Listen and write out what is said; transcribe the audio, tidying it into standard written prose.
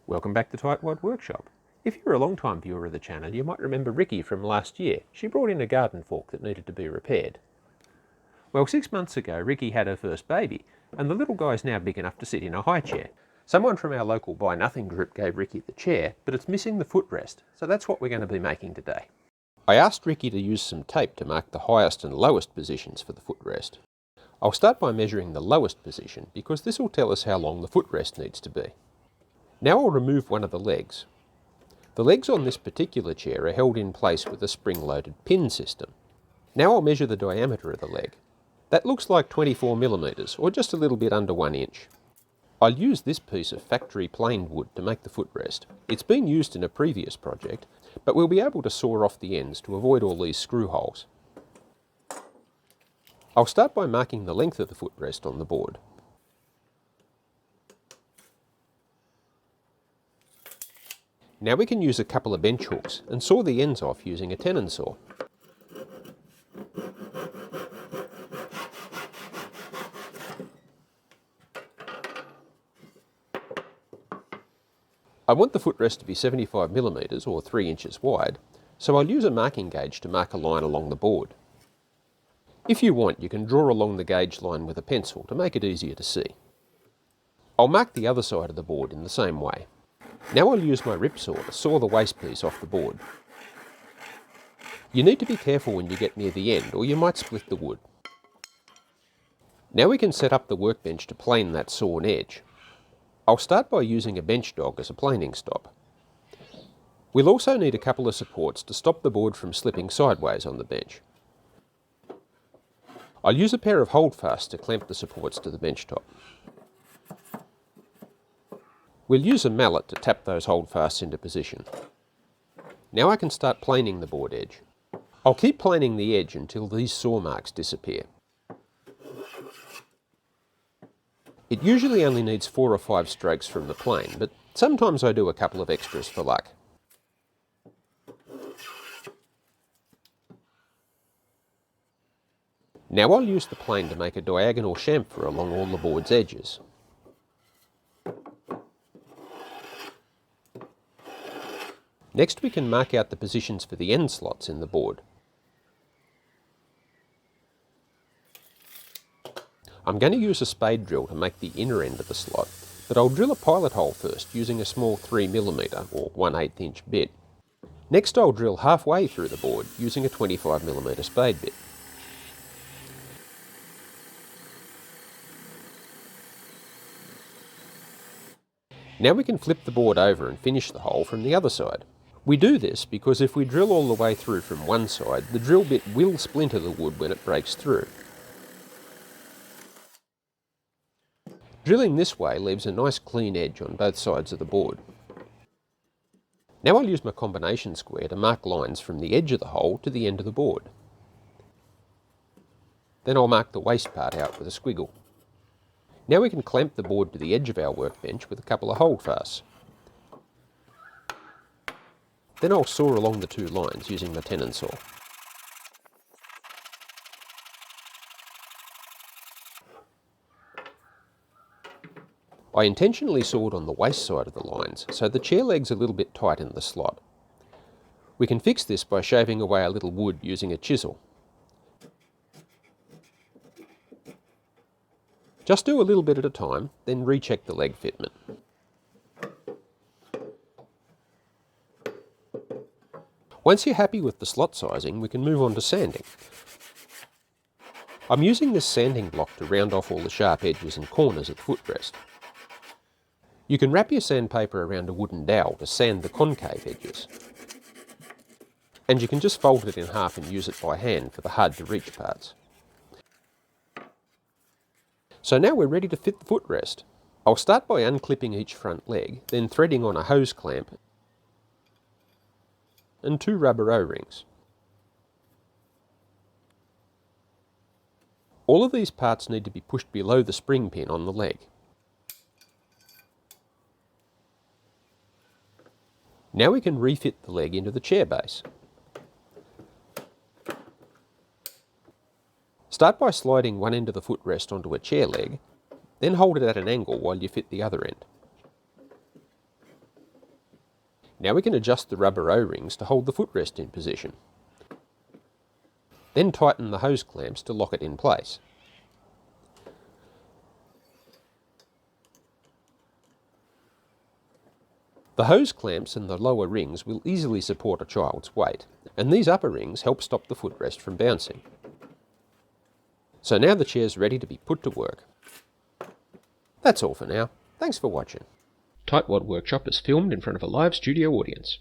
Welcome back to Tightwad Workshop. If you're a long-time viewer of the channel, you might remember Ricky from last year. She brought in a garden fork that needed to be repaired. Well, 6 months ago, Ricky had her first baby, and the little guy's now big enough to sit in a high chair. Someone from our local Buy Nothing group gave Ricky the chair, but it's missing the footrest, so that's what we're going to be making today. I asked Ricky to use some tape to mark the highest and lowest positions for the footrest. I'll start by measuring the lowest position, because this will tell us how long the footrest needs to be. Now I'll remove one of the legs. The legs on this particular chair are held in place with a spring-loaded pin system. Now I'll measure the diameter of the leg. That looks like 24 millimeters, or just a little bit under 1 inch. I'll use this piece of factory planed wood to make the footrest. It's been used in a previous project, but we'll be able to saw off the ends to avoid all these screw holes. I'll start by marking the length of the footrest on the board. Now we can use a couple of bench hooks and saw the ends off using a tenon saw. I want the footrest to be 75 millimeters or 3 inches wide, so I'll use a marking gauge to mark a line along the board. If you want, you can draw along the gauge line with a pencil to make it easier to see. I'll mark the other side of the board in the same way. Now I'll use my rip saw to saw the waste piece off the board. You need to be careful when you get near the end, or you might split the wood. Now we can set up the workbench to plane that sawn edge. I'll start by using a bench dog as a planing stop. We'll also need a couple of supports to stop the board from slipping sideways on the bench. I'll use a pair of holdfasts to clamp the supports to the bench top. We'll use a mallet to tap those holdfasts into position. Now I can start planing the board edge. I'll keep planing the edge until these saw marks disappear. It usually only needs 4 or 5 strokes from the plane, but sometimes I do a couple of extras for luck. Now I'll use the plane to make a diagonal chamfer along all the board's edges. Next we can mark out the positions for the end slots in the board. I'm going to use a spade drill to make the inner end of the slot, but I'll drill a pilot hole first using a small 3mm or 1/8 inch bit. Next I'll drill halfway through the board using a 25mm spade bit. Now we can flip the board over and finish the hole from the other side. We do this because if we drill all the way through from one side, the drill bit will splinter the wood when it breaks through. Drilling this way leaves a nice clean edge on both sides of the board. Now I'll use my combination square to mark lines from the edge of the hole to the end of the board. Then I'll mark the waste part out with a squiggle. Now we can clamp the board to the edge of our workbench with a couple of holdfasts. Then I'll saw along the 2 lines using the tenon saw. I intentionally sawed on the waste side of the lines, so the chair leg's a little bit tight in the slot. We can fix this by shaving away a little wood using a chisel. Just do a little bit at a time, then recheck the leg fitment. Once you're happy with the slot sizing, we can move on to sanding. I'm using this sanding block to round off all the sharp edges and corners of the footrest. You can wrap your sandpaper around a wooden dowel to sand the concave edges. And you can just fold it in half and use it by hand for the hard to reach parts. So now we're ready to fit the footrest. I'll start by unclipping each front leg, then threading on a hose clamp and 2 rubber O-rings. All of these parts need to be pushed below the spring pin on the leg. Now we can refit the leg into the chair base. Start by sliding one end of the footrest onto a chair leg, Then hold it at an angle while you fit the other end. Now we can adjust the rubber O-rings to hold the footrest in position. Then tighten the hose clamps to lock it in place. The hose clamps and the lower rings will easily support a child's weight, and these upper rings help stop the footrest from bouncing. So now the chair's ready to be put to work. That's all for now. Thanks for watching. Tightwad Workshop is filmed in front of a live studio audience.